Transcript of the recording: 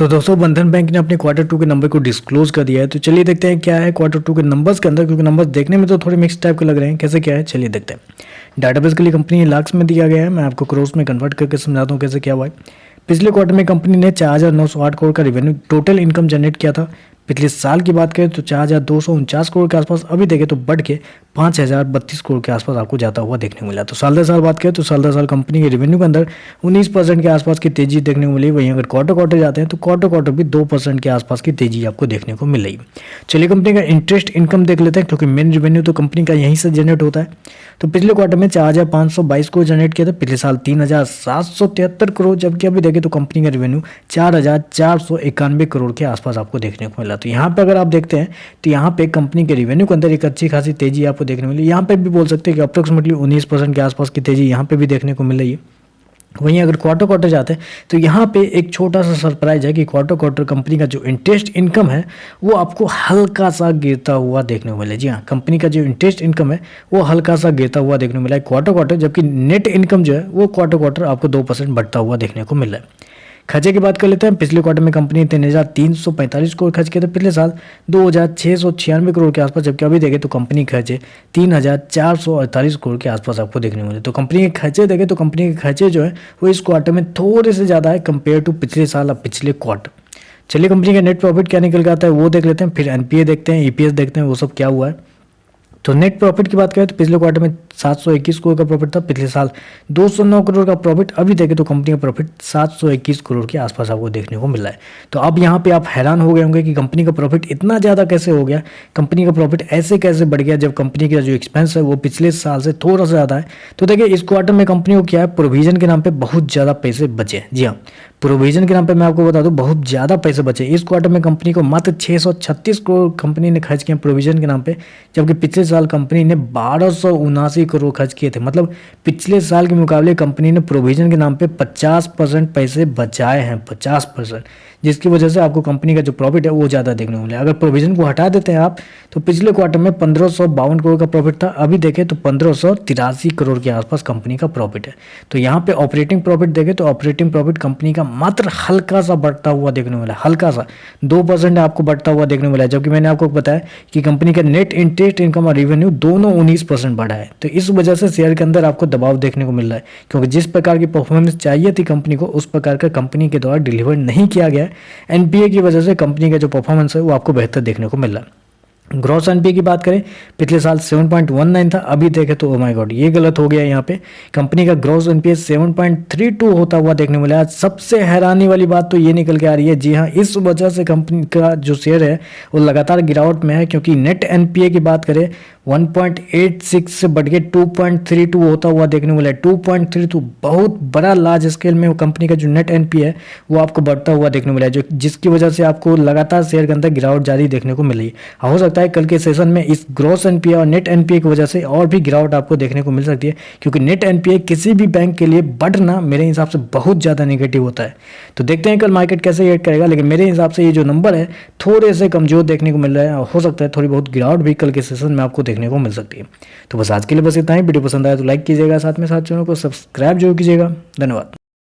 तो दोस्तों बंधन बैंक ने अपने क्वार्टर टू के नंबर को डिस्क्लोज कर दिया है। तो चलिए देखते हैं क्या है क्वार्टर टू के नंबर्स के अंदर, क्योंकि नंबर्स देखने में तो थोड़े मिक्स टाइप के लग रहे हैं। कैसे क्या है चलिए देखते हैं। डाटाबेस के लिए कंपनी लाख्स में दिया गया है, मैं आपको करोड़ में कन्वर्ट करके समझाता हूँ कैसे क्या हुआ है। पिछले क्वार्टर में कंपनी ने 4,908 करोड़ का रेवेन्यू टोटल इनकम जनरेट किया था। पिछले साल की बात करें तो 4,249 करोड़ के आसपास, अभी देखें तो बढ़ के 5,032 करोड़ के आसपास आपको जाता हुआ देखने को मिला। तो साल दर साल बात करें तो साल दर साल कंपनी के रेवेन्यू के अंदर 19% के आसपास की तेजी देखने को मिली। वहीं अगर क्वार्टर क्वार्टर जाते हैं तो क्वार्टर क्वार्टर भी 2% के आसपास की तेजी आपको देखने को मिल रही है। चलिए कंपनी का इंटरेस्ट इनकम देख लेते हैं, क्योंकि मेन रेवेन्यू तो कंपनी का यहीं से जनरेट होता है। तो पिछले क्वार्टर में 4,522 करोड़ जनरेट किया था, पिछले साल 3,773 करोड़, जबकि अभी देखें तो कंपनी का रेवेन्यू 4,491 करोड़ के आसपास आपको देखने को मिला। तो यहाँ पे अगर आप देखते हैं तो यहाँ पे कंपनी के रेवेन्यू के अंदर एक अच्छी खासी तेजी आपको देखने को मिली। यहाँ पे भी बोल सकते हैं कि अप्रोक्सीमेटली 19% के आसपास की तेजी यहाँ पे भी देखने को मिल रही है। वहीं अगर क्वार्टर क्वार्टर जाते हैं तो यहाँ पे एक छोटा सा सरप्राइज है कि क्वार्टर क्वार्टर कंपनी का जो इंटरेस्ट इनकम है वो आपको हल्का सा गिरता हुआ देखने को मिला। जी हाँ, कंपनी का जो इंटरेस्ट इनकम है वो हल्का सा गिरता हुआ देखने को मिला है क्वार्टर क्वार्टर, जबकि नेट इनकम जो है वो क्वार्टर क्वार्टर आपको 2% बढ़ता हुआ देखने को मिल रहा है। खर्चे की बात कर लेते हैं। पिछले क्वार्टर में कंपनी ने 3,345 करोड़ खर्च किए थे, पिछले साल 2,696 करोड़ के आसपास, जबकि अभी देखें तो कंपनी खर्चे 3,448 करोड़ के आसपास आपको देखने को मिले। तो कंपनी के खर्चे देखें तो कंपनी के खर्चे जो है वो इस क्वार्टर में थोड़े से ज़्यादा है कंपेयर टू पिछले साल और पिछले क्वार्टर। चलिए कंपनी का नेट प्रॉफिट क्या निकल के आता है वो देख लेते हैं, फिर एनपीए देखते हैं, ईपीएस देखते हैं, वो सब क्या हुआ है। तो नेट प्रॉफिट की बात करें तो पिछले क्वार्टर में 721 करोड़ का प्रॉफिट था, पिछले साल 209 करोड़ का प्रॉफिट, अभी देखें तो कंपनी का प्रॉफिट 721 करोड़ के आसपास आपको देखने को मिल रहा है। तो अब यहाँ पे आप हैरान हो गए होंगे कि कंपनी का प्रॉफिट इतना ज़्यादा कैसे हो गया, कंपनी का प्रॉफिट ऐसे कैसे बढ़ गया जब कंपनी का जो एक्सपेंस है वो पिछले साल से थोड़ा सा ज़्यादा है। तो देखिए इस क्वार्टर में कंपनी को क्या है, प्रोविजन के नाम पर बहुत ज़्यादा पैसे बचे। जी हाँ, प्रोविजन के नाम पे मैं आपको बता दूं बहुत ज़्यादा पैसे बचे। इस क्वार्टर में कंपनी को मात्र 636 करोड़ कंपनी ने खर्च किए प्रोविजन के नाम पे, जबकि पिछले साल कंपनी ने 1,279 करोड़ खर्च किए थे। मतलब पिछले साल के मुकाबले कंपनी ने प्रोविजन के नाम पे 50% पैसे बचाए हैं, 50%, जिसकी वजह से आपको कंपनी का जो प्रॉफिट है वो ज़्यादा देखने को मिला। अगर प्रोविजन को हटा देते हैं आप तो पिछले क्वार्टर में 1,552 करोड़ का प्रॉफिट था, अभी देखें तो 1,583 करोड़ के आसपास कंपनी का प्रॉफिट है। तो यहाँ पे ऑपरेटिंग प्रॉफिट देखें तो ऑपरेटिंग प्रॉफिट कंपनी का मात्र हल्का सा बढ़ता हुआ देखने को मिला, हल्का सा 2% आपको बढ़ता हुआ देखने को मिला, जबकि मैंने आपको बताया कि कंपनी का नेट इंटरेस्ट इनकम और रेवेन्यू दोनों 19% बढ़ा है। तो इस वजह से शेयर के अंदर आपको दबाव देखने को मिल रहा है, क्योंकि जिस प्रकार की परफॉर्मेंस चाहिए थी कंपनी को उस प्रकार का कंपनी के द्वारा डिलीवर नहीं किया गया है। एनपीए की वजह से कंपनी का जो परफॉर्मेंस है वो आपको बेहतर देखने को मिल रहा है। ग्रॉस एनपीए की बात करें पिछले साल 7.19 था, अभी देखें तो ओ माय गॉड ये गलत हो गया। यहाँ पे कंपनी का ग्रॉस एनपीए 7.32 होता हुआ देखने को मिला। सबसे हैरानी वाली बात तो ये निकल के आ रही है, जी हाँ, इस वजह से कंपनी का जो शेयर है वो लगातार गिरावट में है, क्योंकि नेट एनपीए की बात करें 1.86 से बढ़ के 2.32 होता हुआ देखने को मिला है। 2.32 बहुत बड़ा लार्ज स्केल में कंपनी का जो नेट एनपीए है वो आपको बढ़ता हुआ देखने को मिला है, जो जिसकी वजह से आपको लगातार शेयर के अंदर गिरावट जारी देखने को मिली। हो सकता है कल के सेशन में इस ग्रॉस एनपीए और नेट एनपीए की वजह से और भी गिरावट आपको देखने को मिल सकती है, क्योंकि नेट एनपीए किसी भी बैंक के लिए बढ़ना मेरे हिसाब से बहुत ज़्यादा नेगेटिव होता है। तो देखते हैं कल मार्केट कैसे रिएक्ट करेगा, लेकिन मेरे हिसाब से ये जो नंबर है थोड़े से कमजोर देखने को मिल रहा है। हो सकता है थोड़ी बहुत गिरावट भी कल के सेशन में आपको देखने को मिल सकती है। तो बस आज के लिए बस इतना ही। वीडियो पसंद आया तो लाइक कीजिएगा, साथ में चैनल को सब्सक्राइब जरूर कीजिएगा। धन्यवाद।